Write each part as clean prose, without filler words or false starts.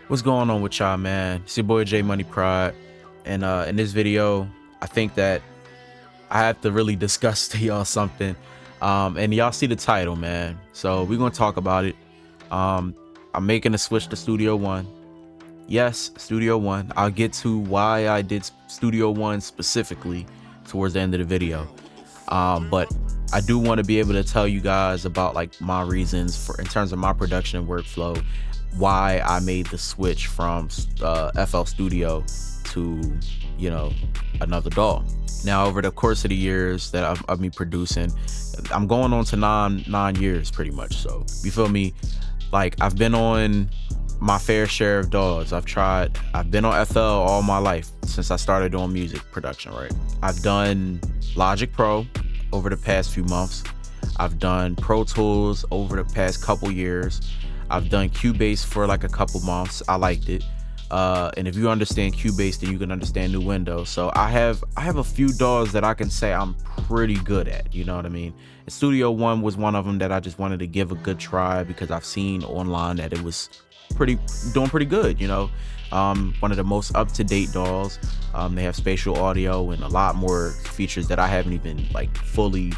What's going on with y'all, man? It's your boy J Money Pride, and in this video, I think that I have to really discuss to y'all something. And y'all see the title, man. So we're gonna talk about it. I'm making a switch to Studio One. Yes, Studio One. I'll get to why I did Studio One specifically towards the end of the video. But I do want to be able to tell you guys about like my reasons for in terms of my production workflow, why I made the switch from FL Studio to, another DAW. Now, over the course of the years that I've been producing, I'm going on to nine years pretty much. So you feel me? Like, I've been on my fair share of DAWs. I've been on FL all my life since I started doing music production, right? I've done Logic Pro over the past few months. I've done Pro Tools over the past couple years. I've done Cubase for like a couple months. I liked it. And if you understand Cubase, then you can understand New Windows. So I have a few DAWs that I can say I'm pretty good at, you know what I mean? And Studio One was one of them that I just wanted to give a good try because I've seen online that it was doing pretty good, one of the most up-to-date DAWs. They have spatial audio and a lot more features that I haven't even like fully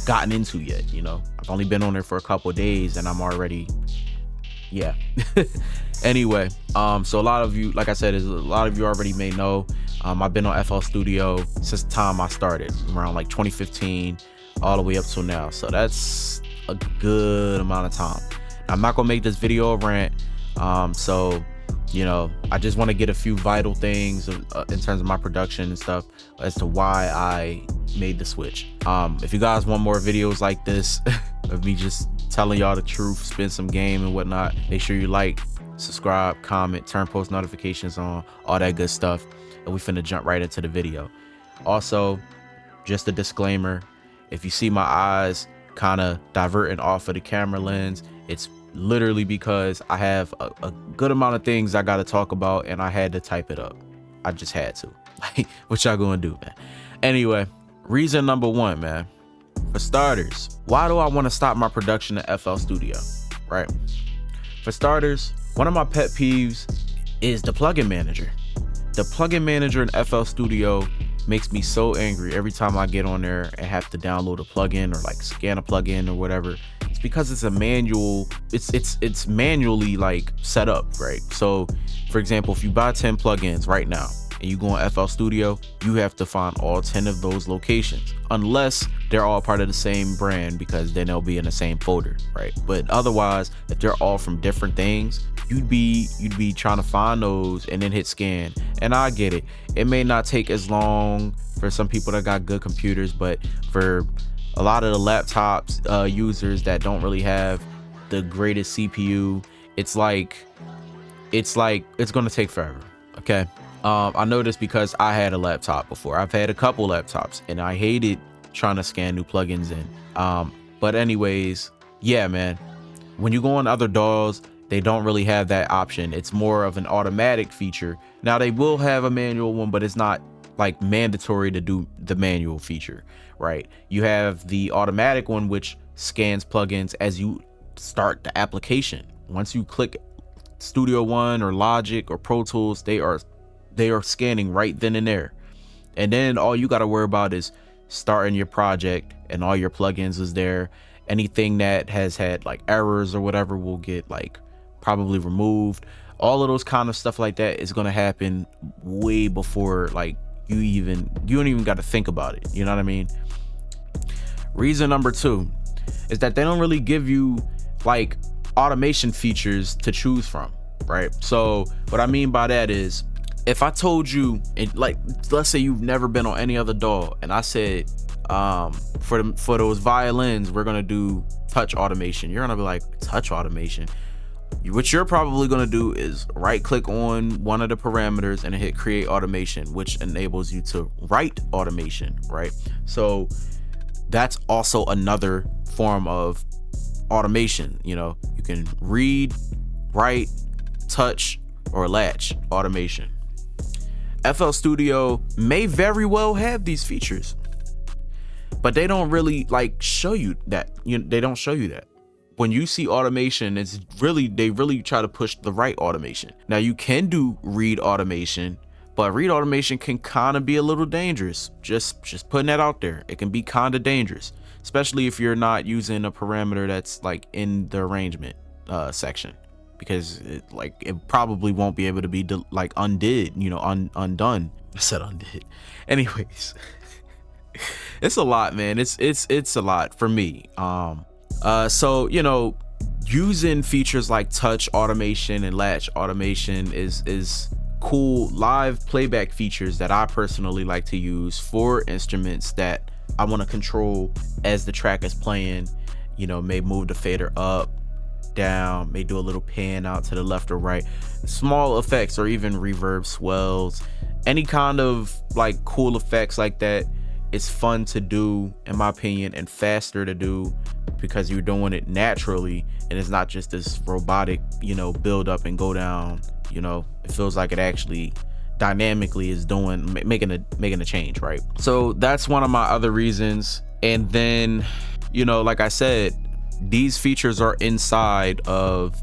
gotten into yet. I've only been on there for a couple of days and I'm already anyway, so a lot of you, like I said, a lot of you already may know, I've been on FL Studio since the time I started around like 2015 all the way up till now. So that's a good amount of time. I'm not gonna make this video a rant. I just want to get a few vital things in terms of my production and stuff as to why I made the switch. If you guys want more videos like this of me just telling y'all the truth, spin some game and whatnot, make sure you like, subscribe, comment, turn post notifications on, all that good stuff, and we finna jump right into the video. Also, just a disclaimer, if you see my eyes kind of diverting off of the camera lens, it's literally because I have a good amount of things I got to talk about and I had to type it up. I just had to. Like, what y'all gonna do, man? Anyway, reason number one, man. For starters, why do I want to stop my production in FL Studio, right? For starters, one of my pet peeves is the plugin manager. The plugin manager in FL Studio makes me so angry every time I get on there and have to download a plugin or like scan a plugin or whatever. It's because it's a manual, it's manually like set up, right? So for example, if you buy 10 plugins right now and you go on FL Studio, you have to find all 10 of those locations, unless they're all part of the same brand, because then they'll be in the same folder, right? But otherwise, if they're all from different things, you'd be trying to find those and then hit scan. And I get it, it may not take as long for some people that got good computers, but for a lot of the laptops users that don't really have the greatest CPU, it's gonna take forever. Okay, I know this because I had a laptop before. I've had a couple laptops and I hated trying to scan new plugins in. But anyways, yeah, man, when you go on other DAWs, they don't really have that option. It's more of an automatic feature. Now they will have a manual one, but it's not like mandatory to do the manual feature, right? You have the automatic one, which scans plugins as you start the application. Once you click Studio One or Logic or Pro Tools, they are scanning right then and there. And then all you got to worry about is starting your project and all your plugins is there. Anything that has had like errors or whatever will get like probably removed. All of those kind of stuff like that is going to happen way before like you don't even got to think about it. You know what I mean? Reason number two is that they don't really give you like automation features to choose from, right? So what I mean by that is, if I told you, like, let's say you've never been on any other DAW and I said, for those violins, we're gonna do touch automation, you're gonna be like, touch automation? What you're probably gonna do is right click on one of the parameters and hit create automation, which enables you to write automation, right? So that's also another form of automation. You can read, write, touch, or latch automation. FL Studio may very well have these features, but they don't really like show you that. They don't show you that. when you see automation, it's really, they really try to push the right automation. Now you can do read automation, but read automation can kind of be a little dangerous. Just putting that out there. It can be kind of dangerous, especially if you're not using a parameter that's like in the arrangement section, because it probably won't be able to be like undid, undone. I said undid. Anyways, it's a lot, man. It's a lot for me. So using features like touch automation and latch automation is cool live playback features that I personally like to use for instruments that I want to control as the track is playing. May move the fader up, down, may do a little pan out to the left or right, small effects, or even reverb, swells, any kind of like cool effects like that. It's fun to do, in my opinion, and faster to do, because you're doing it naturally and it's not just this robotic build up and go down. It feels like it actually dynamically is making a change, right? So that's one of my other reasons. And then like I said, these features are inside of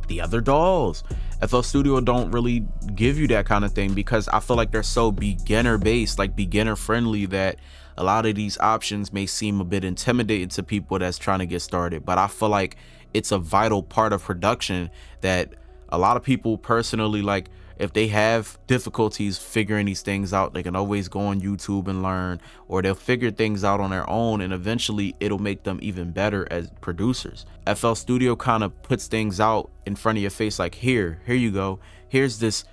the other DAWs. FL Studio don't really give you that kind of thing, because I feel like they're so beginner based, like beginner friendly, that a lot of these options may seem a bit intimidating to people that's trying to get started. But I feel like it's a vital part of production that a lot of people personally, like, if they have difficulties figuring these things out, they can always go on YouTube and learn, or they'll figure things out on their own, and eventually it'll make them even better as producers. FL Studio kind of puts things out in front of your face, like, here you go. Here's this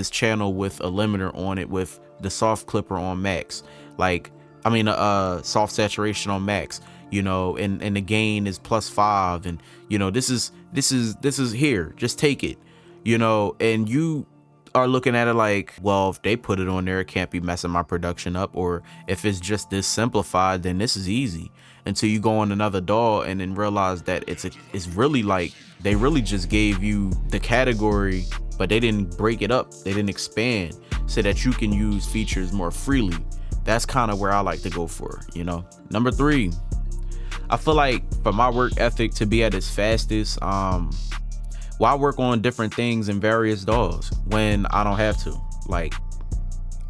channel with a limiter on it, with the soft clipper on max, soft saturation on max, and the gain is +5, and this is here, just take it. And you are looking at it like, well, if they put it on there, it can't be messing my production up. Or if it's just this simplified, then this is easy. Until you go on another DAW and then realize that it's really like, they really just gave you the category, but they didn't break it up. They didn't expand so that you can use features more freely. That's kind of where I like to go for, Number 3, I feel like for my work ethic to be at its fastest, why work on different things in various DAWs when I don't have to? Like,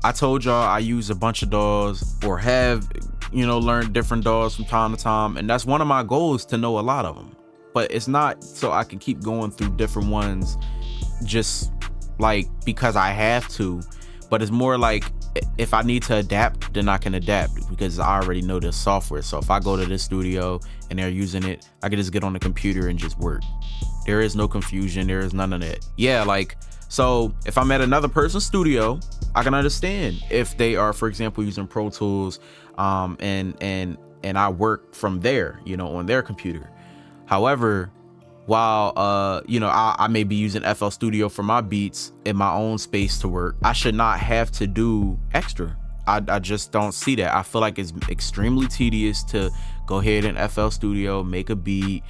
I told y'all, I use a bunch of DAWs, or have, learned different DAWs from time to time. And that's one of my goals, to know a lot of them. But it's not so I can keep going through different ones just like because I have to. But it's more like, if I need to adapt, then I can adapt, because I already know the software. So if I go to this studio and they're using it, I can just get on the computer and just work. There is no confusion. There is none of that. Yeah, so if I'm at another person's studio, I can understand if they are, for example, using Pro Tools, and I work from there, on their computer. However, while I may be using FL Studio for my beats in my own space to work, I should not have to do extra. I just don't see that. I feel like it's extremely tedious to go ahead and FL Studio, make a beat,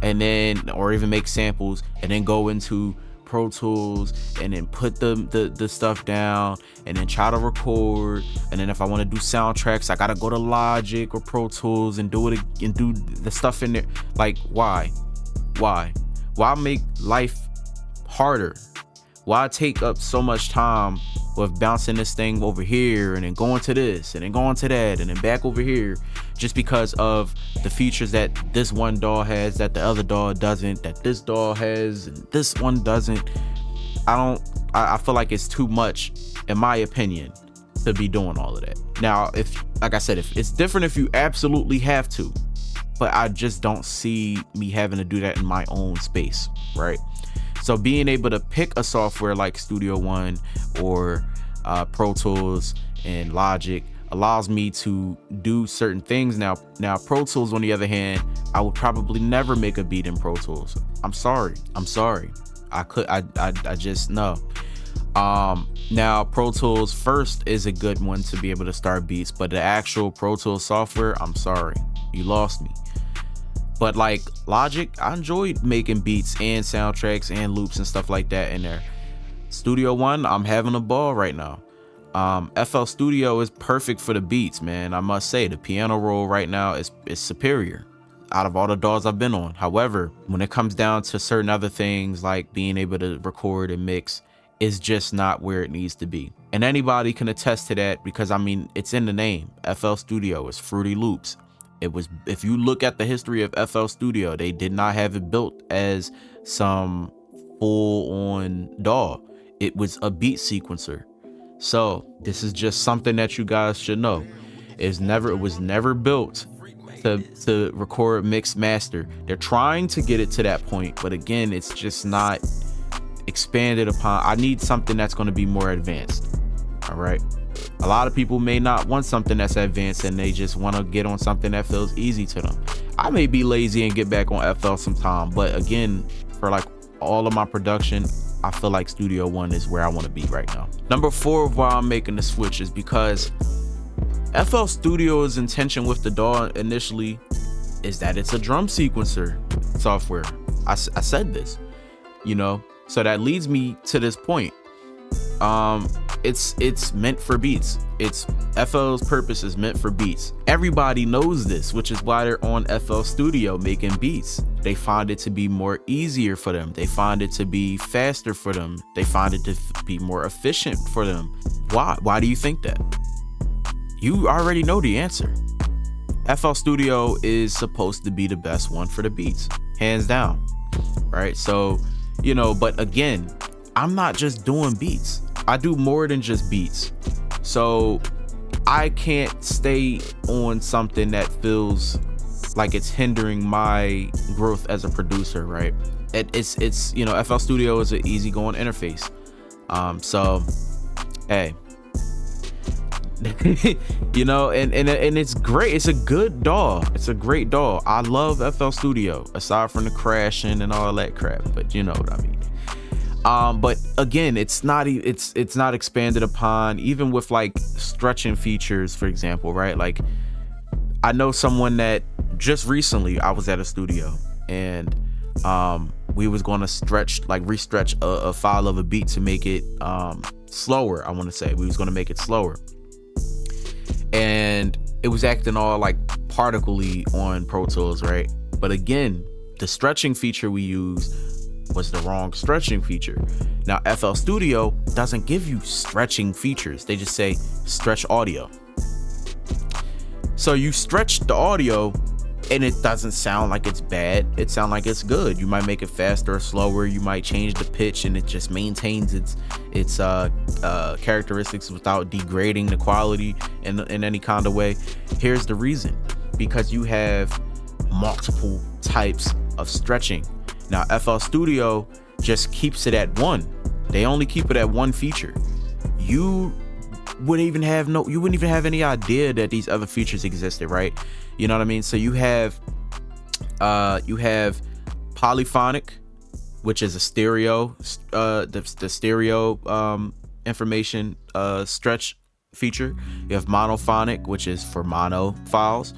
and then, or even make samples, and then go into Pro Tools and then put the stuff down and then try to record. And then if I want to do soundtracks, I gotta go to Logic or Pro Tools and do it and do the stuff in there. Like, why make life harder? Why take up so much time with bouncing this thing over here and then going to this and then going to that and then back over here, just because of the features that this one DAW has that the other DAW doesn't, that this DAW has and this one doesn't? I feel like it's too much, in my opinion, to be doing all of that. Now, if, like I said, if it's different if you absolutely have to, but I just don't see me having to do that in my own space, right? So being able to pick a software like Studio One or Pro Tools and Logic allows me to do certain things. Now Pro Tools, on the other hand, I would probably never make a beat in Pro Tools. I'm sorry. I just know. Now Pro Tools first is a good one to be able to start beats, but the actual Pro Tools software, I'm sorry, you lost me. But like Logic, I enjoyed making beats and soundtracks and loops and stuff like that in there. Studio One, I'm having a ball right now. FL Studio is perfect for the beats, man. I must say the piano roll right now is superior. out of all the DAWs I've been on. However, when it comes down to certain other things like being able to record and mix, is just not where it needs to be. And anybody can attest to that, because I mean, it's in the name. FL Studio is Fruity Loops. It was, if you look at the history of FL Studio, they did not have it built as some full-on DAW. It was a beat sequencer. So this is just something that you guys should know. It was never built to record, mix, master. They're trying to get it to that point, but again, it's just not expanded upon. I need something that's going to be more advanced. All right. A lot of people may not want something that's advanced, and they just want to get on something that feels easy to them. I may be lazy and get back on FL sometime, but again, for like all of my production, I feel like Studio One is where I want to be right now. Number 4 of why I'm making the switch is because FL Studio's intention with the DAW initially is that it's a drum sequencer software. I said this, you know, so that leads me to this point. It's meant for beats. FL's purpose is meant for beats. Everybody knows this, which is why they're on FL Studio making beats. They find it to be more easier for them. They find it to be faster for them. They find it to be more efficient for them. Why do you think that? You already know the answer. FL Studio is supposed to be the best one for the beats, hands down, right? So, you know, but again, I'm not just doing beats. I do more than just beats. So I can't stay on something that feels like it's hindering my growth as a producer, right? It's you know, FL Studio is an easygoing interface. So hey, you know, and it's great. It's a good DAW. It's a great DAW. I love FL Studio, aside from the crashing and all that crap, but you know what I mean. But again, it's not expanded upon, even with like stretching features, for example, right? Like, I know someone that just recently, I was at a studio and we was going to restretch a file of a beat to make it slower. I want to say we was going to make it slower, and it was acting all like particle-y on Pro Tools, right? But again, the stretching feature we used was the wrong stretching feature. Now FL Studio doesn't give you stretching features. They just say stretch audio. So you stretch the audio and it doesn't sound like it's bad. It sounds like it's good. You might make it faster or slower. You might change the pitch and it just maintains its characteristics without degrading the quality in any kind of way. Here's the reason: because you have multiple types of stretching. Now FL Studio just keeps it at one. They only keep it at one feature. You wouldn't even have any idea that these other features existed, right? You know what I mean? So you have polyphonic, which is a stereo, the stereo information stretch feature. You have monophonic, which is for mono files.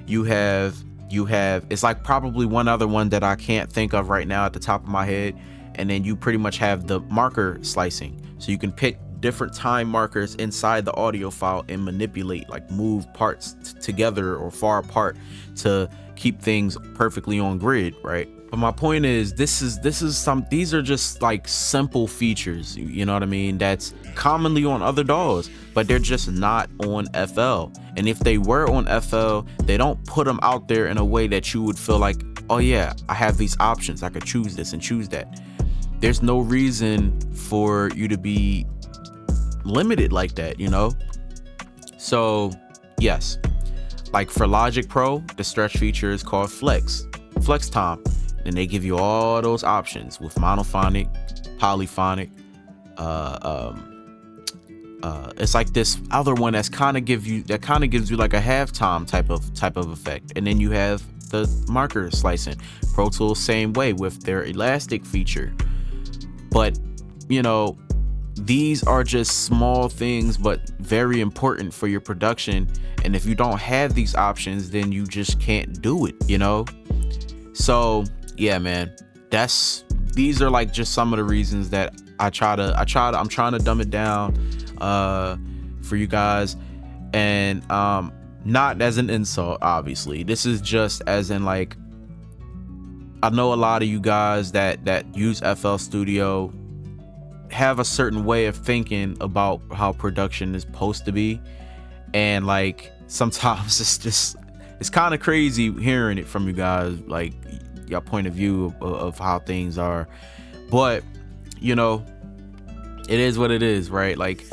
You have it's like probably one other one that I can't think of right now at the top of my head. And then you pretty much have the marker slicing. So you can pick different time markers inside the audio file and manipulate, like move parts together or far apart to keep things perfectly on grid, right? But my point is, these are just like simple features, you know what I mean, that's commonly on other DAWs, but they're just not on FL. And if they were on FL, they don't put them out there in a way that you would feel like, oh yeah, I have these options, I could choose this and choose that. There's no reason for you to be limited like that, you know? So yes, like for Logic Pro, the stretch feature is called flex time, and they give you all those options with monophonic, polyphonic. It's like this other one that kind of gives you like a halftime type of effect. And then you have the marker slicing. Pro Tools same way with their elastic feature. But you know, these are just small things, but very important for your production. And if you don't have these options, then you just can't do it, you know? So yeah, man, these are like just some of the reasons that I'm trying to dumb it down for you guys. And not as an insult, obviously. This is just as in like, I know a lot of you guys that use FL Studio have a certain way of thinking about how production is supposed to be, and like sometimes it's kind of crazy hearing it from you guys, like your point of view of how things are. But you know, it is what it is, right? Like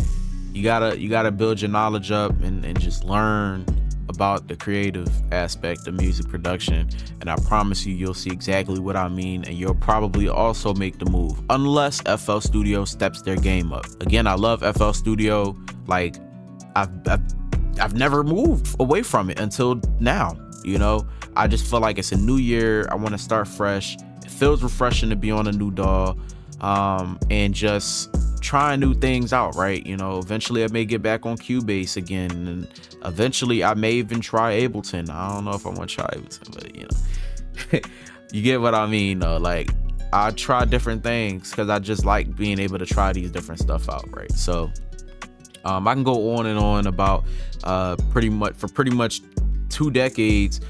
you gotta build your knowledge up and just learn about the creative aspect of music production, and I promise you'll see exactly what I mean, and you'll probably also make the move, unless FL Studio steps their game up. Again, I love FL Studio. Like I've never moved away from it until now. You know, I just feel like it's a new year. I want to start fresh. It feels refreshing to be on a new DAW, and just trying new things out, right? You know, eventually I may get back on Cubase again, and eventually I may even try Ableton. I don't know if I want to try Ableton, but you know, you get what I mean though. Like I try different things because I just like being able to try these different stuff out, right? So I can go on and on about pretty much 2 decades.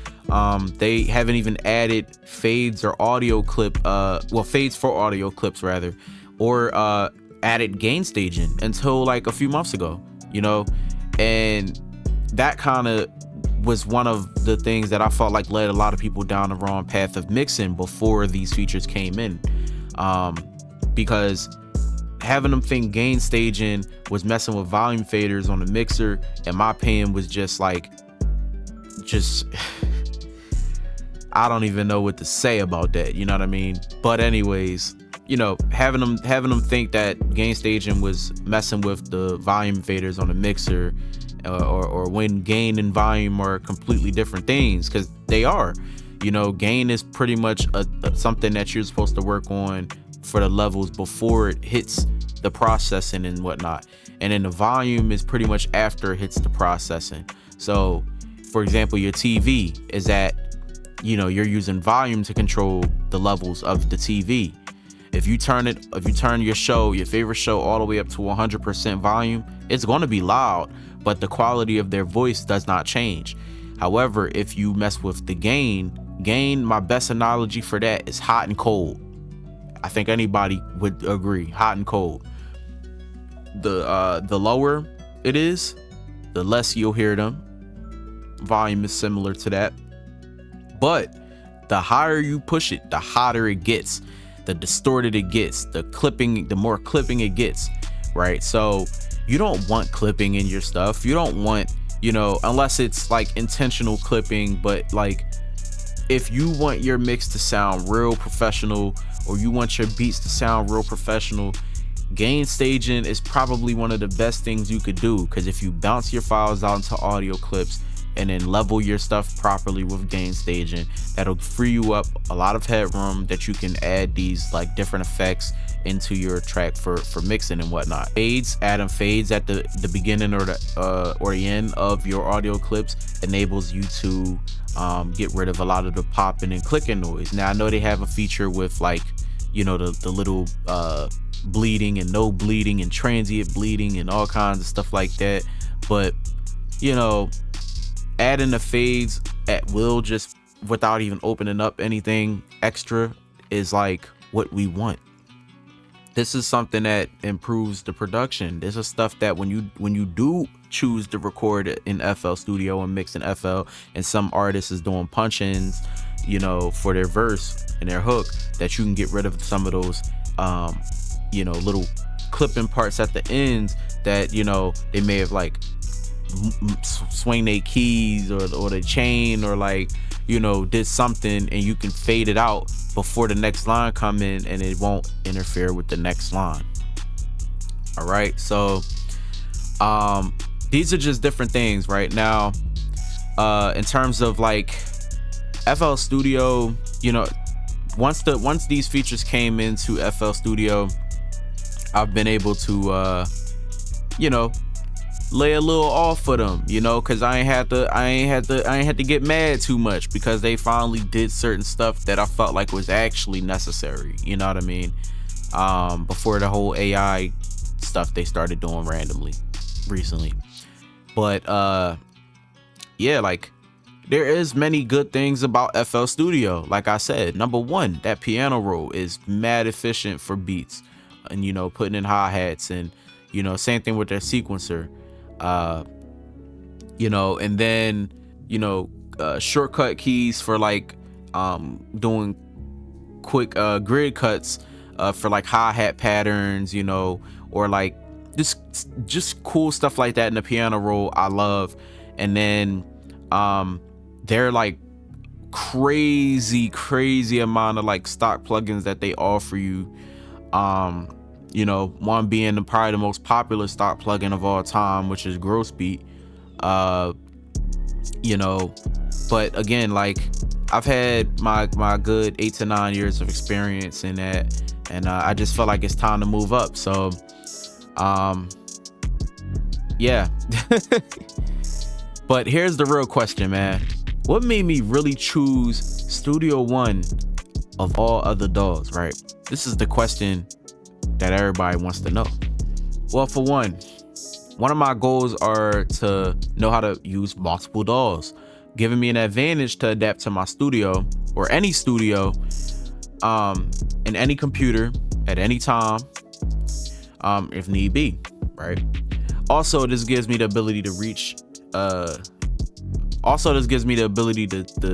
They haven't even added fades or audio clip, fades for audio clips rather, or added gain staging until like a few months ago, you know. And that kind of was one of the things that I felt like led a lot of people down the wrong path of mixing before these features came in, because having them think gain staging was messing with volume faders on the mixer, in my opinion, was just I don't even know what to say about that, you know what I mean? But anyways, you know, having them think that gain staging was messing with the volume faders on the mixer, or when gain and volume are completely different things, because they are. You know, gain is pretty much something that you're supposed to work on for the levels before it hits the processing and whatnot, and then the volume is pretty much after it hits the processing. So for example, your TV is at, you know, you're using volume to control the levels of the TV. If you turn your favorite show all the way up to 100% volume, it's going to be loud, but the quality of their voice does not change. However, if you mess with the gain, my best analogy for that is hot and cold. I think anybody would agree, hot and cold. The lower it is, the less you'll hear them. Volume is similar to that, but the higher you push it, the hotter it gets, the distorted it gets, the more clipping it gets, right? So you don't want clipping in your stuff. You don't want, you know, unless it's like intentional clipping, but like if you want your mix to sound real professional, or you want your beats to sound real professional, gain staging is probably one of the best things you could do, because if you bounce your files out into audio clips and then level your stuff properly with gain staging, that'll free you up a lot of headroom that you can add these like different effects into your track for mixing and whatnot. Adding fades at the beginning or the end of your audio clips enables you to get rid of a lot of the popping and clicking noise. Now I know they have a feature with like, you know, the little bleeding and no bleeding and transient bleeding and all kinds of stuff like that, but you know, adding the fades at will just without even opening up anything extra is like what we want. This is something that improves the production. This is stuff that when you do choose to record in FL Studio and mix in FL, and some artists is doing punch-ins, you know, for their verse and their hook, that you can get rid of some of those you know, little clipping parts at the ends that, you know, they may have like swing their keys or the chain, or like, you know, did something, and you can fade it out before the next line come in, and it won't interfere with the next line. All right, so these are just different things right now. In terms of like FL Studio, you know, once these features came into FL Studio, I've been able to you know, lay a little off for them, you know, because I ain't had to get mad too much, because they finally did certain stuff that I felt like was actually necessary, you know what I mean? Before the whole AI stuff they started doing randomly recently. But yeah, like there is many good things about FL Studio. Like I said, number one, that piano roll is mad efficient for beats, and putting in hi-hats, and same thing with their sequencer. And then shortcut keys for like doing quick grid cuts for like hi-hat patterns, or like just cool stuff like that in the piano roll I love. And then they're like crazy amount of like stock plugins that they offer you. One being probably the most popular stock plugin of all time, which is Grossbeat. But again, like I've had my good 8 to 9 years of experience in that, and I just felt like it's time to move up. So yeah. But here's the real question, man. What made me really choose Studio One of all other DAWs, right? This is the question that everybody wants to know. Well, for one of my goals are to know how to use multiple DAWs, giving me an advantage to adapt to my studio, or any studio, in any computer at any time, if need be, right? Also, this gives me the ability to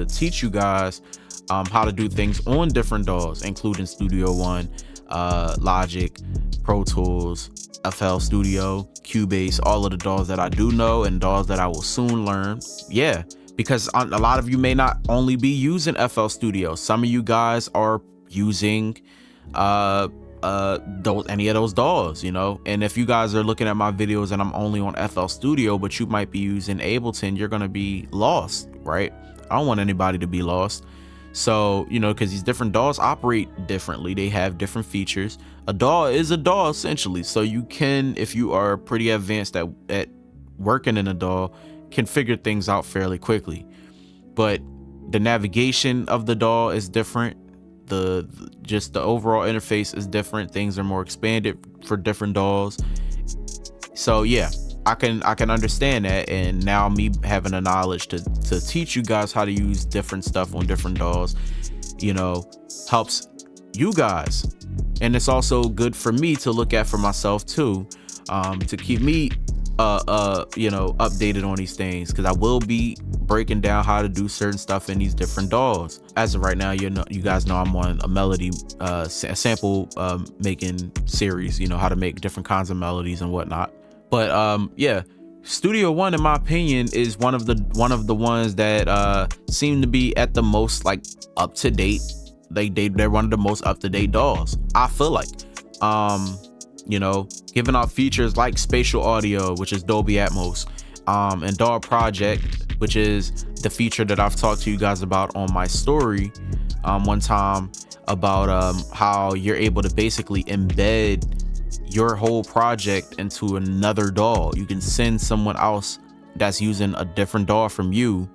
teach you guys how to do things on different DAWs, including Studio One, Logic, Pro Tools, FL Studio, Cubase, all of the DAWs that I do know and DAWs that I will soon learn. Yeah, because a lot of you may not only be using FL Studio. Some of you guys are using any of those DAWs, and if you guys are looking at my videos and I'm only on FL Studio, but you might be using Ableton, you're gonna be lost, right? I don't want anybody to be lost. So because these different DAWs operate differently, they have different features. A DAW is a DAW essentially, so you can, if you are pretty advanced at working in a DAW, can figure things out fairly quickly. But the navigation of the DAW is different. The overall interface is different. Things are more expanded for different DAWs. So yeah, I can understand that, and now me having the knowledge to teach you guys how to use different stuff on different DAWs, helps you guys, and it's also good for me to look at for myself too, to keep me updated on these things, because I will be breaking down how to do certain stuff in these different DAWs. As of right now, you guys know I'm on a melody sample making series, how to make different kinds of melodies and whatnot. But yeah, Studio One, in my opinion, is one of the ones that seem to be at the most like up to date. They're one of the most up to date DAWs, I feel like. Giving out features like spatial audio, which is Dolby Atmos, and DAW Project, which is the feature that I've talked to you guys about on my story one time, about how you're able to basically embed your whole project into another DAW. You can send someone else that's using a different DAW from you.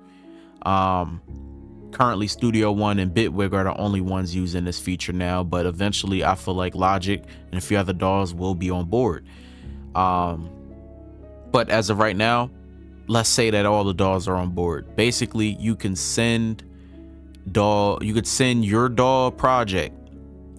Currently Studio One and Bitwig are the only ones using this feature now, but eventually I feel like Logic and a few other DAWs will be on board. But as of right now, let's say that all the DAWs are on board. Basically, you can send your DAW project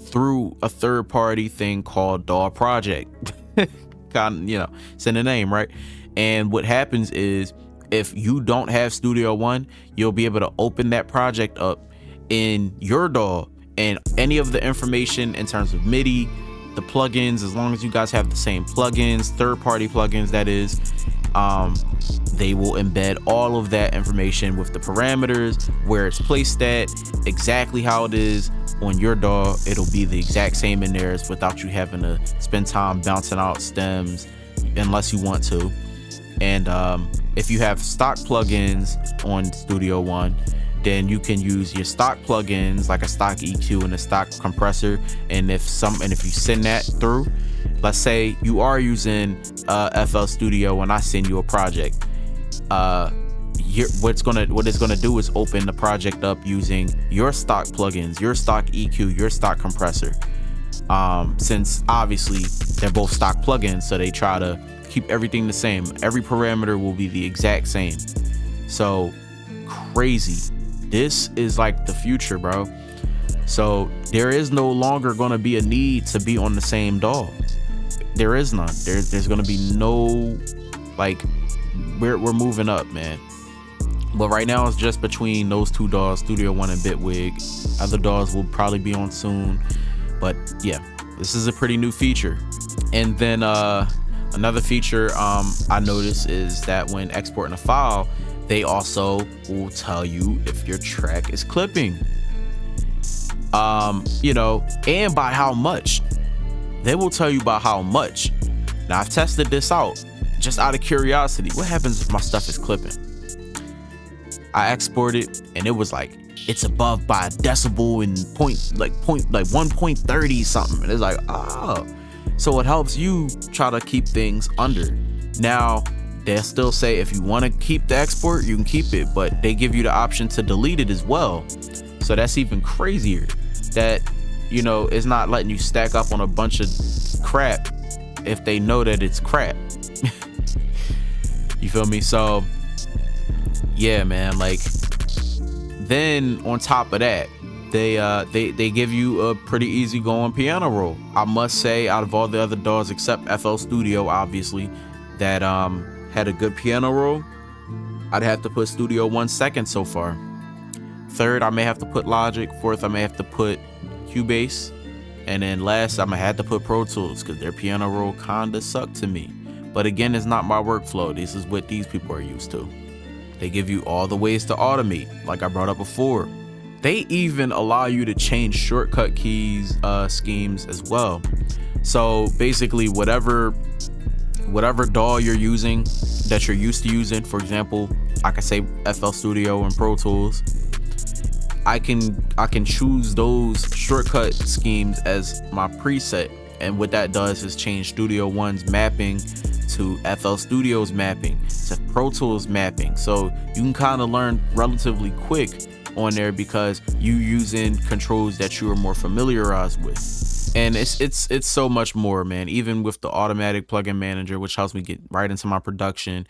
through a third-party thing called DAW Project. It's in the name, right? And what happens is, if you don't have Studio One, you'll be able to open that project up in your DAW, and any of the information in terms of MIDI, the plugins, as long as you guys have the same plugins, third-party plugins that is, they will embed all of that information with the parameters, where it's placed at, exactly how it is on your DAW. It'll be the exact same in theirs without you having to spend time bouncing out stems unless you want to. And if you have stock plugins on Studio One, then you can use your stock plugins like a stock EQ and a stock compressor. And if you send that through, let's say you are using FL Studio and I send you a project, what it's gonna do is open the project up using your stock plugins, your stock EQ, your stock compressor. Since obviously they're both stock plugins, so they try to keep everything the same. Every parameter will be the exact same. So crazy. This is like the future, bro. So there is no longer going to be a need to be on the same DAW. There is none. There's going to be no, like, we're moving up, man. But right now it's just between those two DAWs, Studio One and Bitwig. Other DAWs will probably be on soon. But yeah, this is a pretty new feature. And then another feature I noticed is that when exporting a file, they also will tell you if your track is clipping. You know, and by how much. They will tell you by how much. Now I've tested this out just out of curiosity. What happens if my stuff is clipping? I exported and it was like it's above by a decibel and point 1.30 something. And it's like, oh. So it helps you try to keep things under. Now, they'll still say if you want to keep the export, you can keep it, but they give you the option to delete it as well. So that's even crazier. That, you know, it's not letting you stack up on a bunch of crap if they know that it's crap. You feel me? So yeah, man, like, then on top of that, they give you a pretty easy going piano roll. I must say, out of all the other DAWs except FL Studio, obviously, that had a good piano roll, I'd have to put Studio One second so far. Third, I may have to put Logic. Fourth, I may have to put Cubase. And then last, I'm gonna have to put Pro Tools because their piano roll kinda sucked to me. But again, it's not my workflow. This is what these people are used to. They give you all the ways to automate, like I brought up before. They even allow you to change shortcut keys schemes as well. So basically, whatever DAW you're using, that you're used to using, for example, I can say FL Studio and Pro Tools, I can choose those shortcut schemes as my preset. And what that does is change Studio One's mapping to FL Studio's mapping to Pro Tools mapping. So you can kind of learn relatively quick on there because you using controls that you are more familiarized with. And it's so much more, man. Even with the automatic plugin manager, which helps me get right into my production,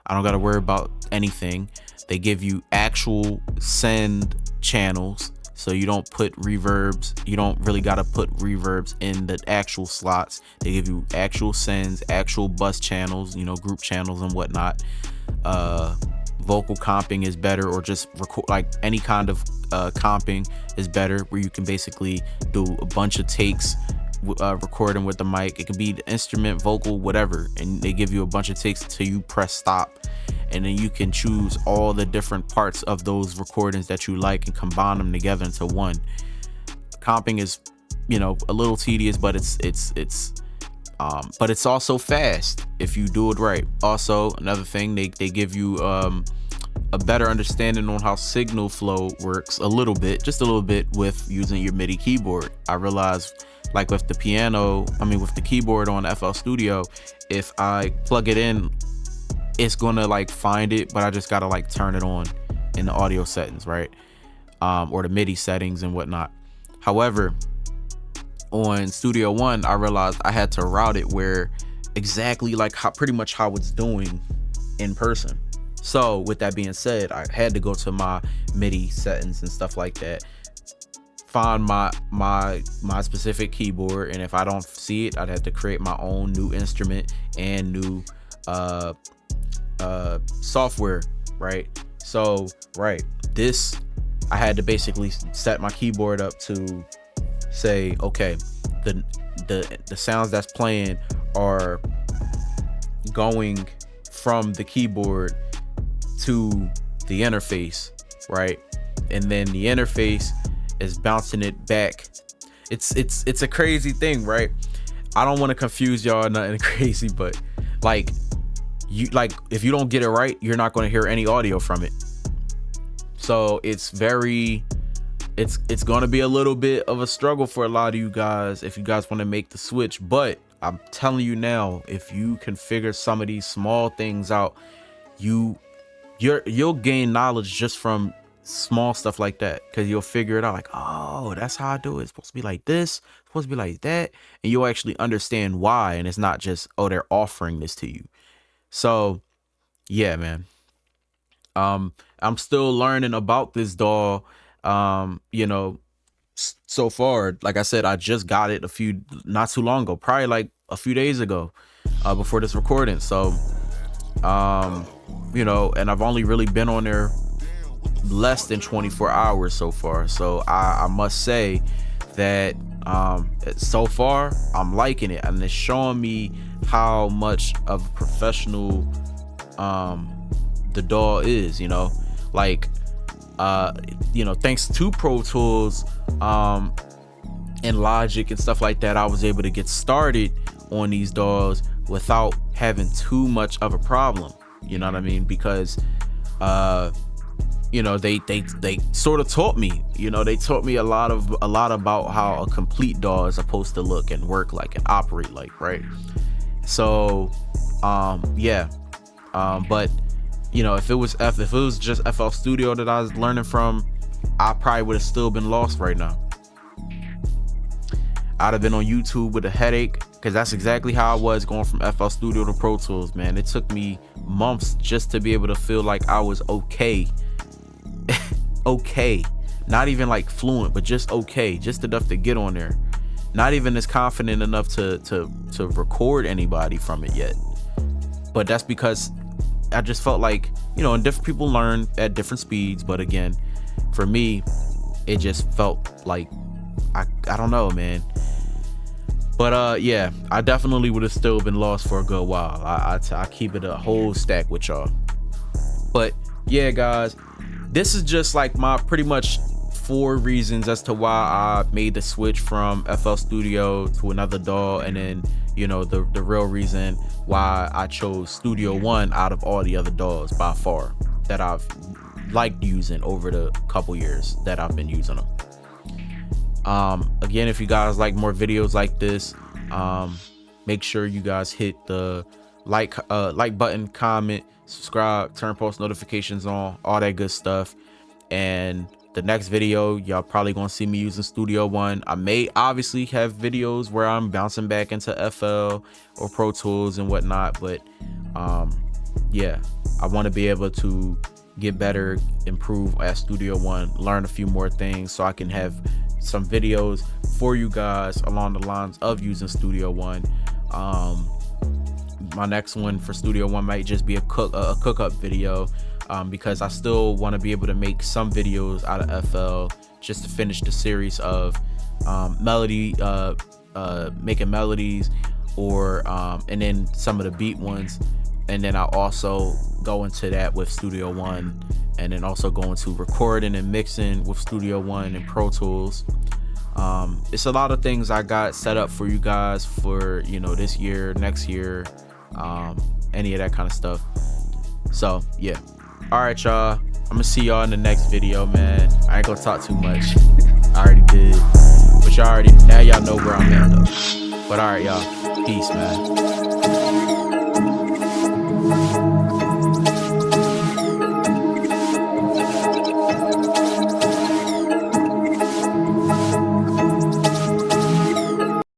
I don't got to worry about anything. They give you actual send channels, so you don't put reverbs. You don't really got to put reverbs in the actual slots. They give you actual sends, actual bus channels, you know, group channels and whatnot. Vocal comping is better, or just record, like any kind of comping is better, where you can basically do a bunch of takes recording with the mic. It can be the instrument, vocal, whatever, and they give you a bunch of takes until you press stop, and then you can choose all the different parts of those recordings that you like and combine them together into one. Comping is, you know, a little tedious, but but it's also fast if you do it right. Also, another thing, they give you a better understanding on how signal flow works just a little bit with using your MIDI keyboard. I realized, like with the with the keyboard on FL Studio, if I plug it in, it's gonna like find it, but I just gotta like turn it on in the audio settings, right? Or the MIDI settings and whatnot. However, on Studio One, I realized I had to route it where exactly like pretty much how it's doing in person. So with that being said, I had to go to my MIDI settings and stuff like that, find my specific keyboard, and if I don't see it, I'd have to create my own new instrument and new software, right? So this, I had to basically set my keyboard up to say, okay, the sounds that's playing are going from the keyboard to the interface, right? And then the interface is bouncing it back. It's a crazy thing, right? I don't want to confuse y'all, nothing crazy, but like if you don't get it right, you're not going to hear any audio from it. So it's going to be a little bit of a struggle for a lot of you guys if you guys want to make the switch. But I'm telling you now, if you can figure some of these small things out, you'll gain knowledge just from small stuff like that, because you'll figure it out, like, oh, that's how I do it. It's supposed to be like this, it's supposed to be like that, and you'll actually understand why. And it's not just, oh, they're offering this to you. So yeah, man, I'm still learning about this DAW. You know, so far, like I said, I just got it not too long ago, probably like a few days ago, before this recording. So, you know, and I've only really been on there less than 24 hours so far. So I must say that so far I'm liking it, and it's showing me how much of a professional the DAW is, you know, like you know, thanks to Pro Tools and Logic and stuff like that, I was able to get started on these DAWs without having too much of a problem, you know what I mean? Because you know, they sort of taught me, you know, they taught me a lot about how a complete DAW is supposed to look and work like and operate like, right? So yeah, but you know, if it was just FL Studio that I was learning from, I probably would have still been lost right now. I'd have been on YouTube with a headache, because that's exactly how I was going from FL Studio to Pro Tools, man. It took me months just to be able to feel like I was okay. Okay, not even like fluent, but just okay, just enough to get on there. Not even as confident enough to record anybody from it yet. But that's because I just felt like, you know, and different people learn at different speeds, but again, for me, it just felt like I don't know, man. But yeah, I definitely would have still been lost for a good while. I keep it a whole stack with y'all. But yeah, guys, this is just like my pretty much 4 reasons as to why I made the switch from FL Studio to another DAW, and then, you know, the real reason why I chose Studio One out of all the other DAWs by far that I've liked using over the couple years that I've been using them. Again, if you guys like more videos like this, make sure you guys hit the like button, comment, subscribe, turn post notifications on, all that good stuff. And the next video, y'all probably gonna see me using Studio One. I may obviously have videos where I'm bouncing back into FL or Pro Tools and whatnot, but yeah, I want to be able to get better, improve at Studio One, learn a few more things so I can have some videos for you guys along the lines of using Studio One. My next one for Studio One might just be a cook-up video, because I still want to be able to make some videos out of FL just to finish the series of making melodies, or and then some of the beat ones, and then I'll also go into that with Studio One, and then also go into recording and mixing with Studio One and Pro Tools. It's a lot of things I got set up for you guys for, you know, this year, next year, any of that kind of stuff. So yeah, all right, y'all, I'm gonna see y'all in the next video, man. I ain't gonna talk too much. I already did, but y'all know where I'm at though. But all right, y'all, peace, man.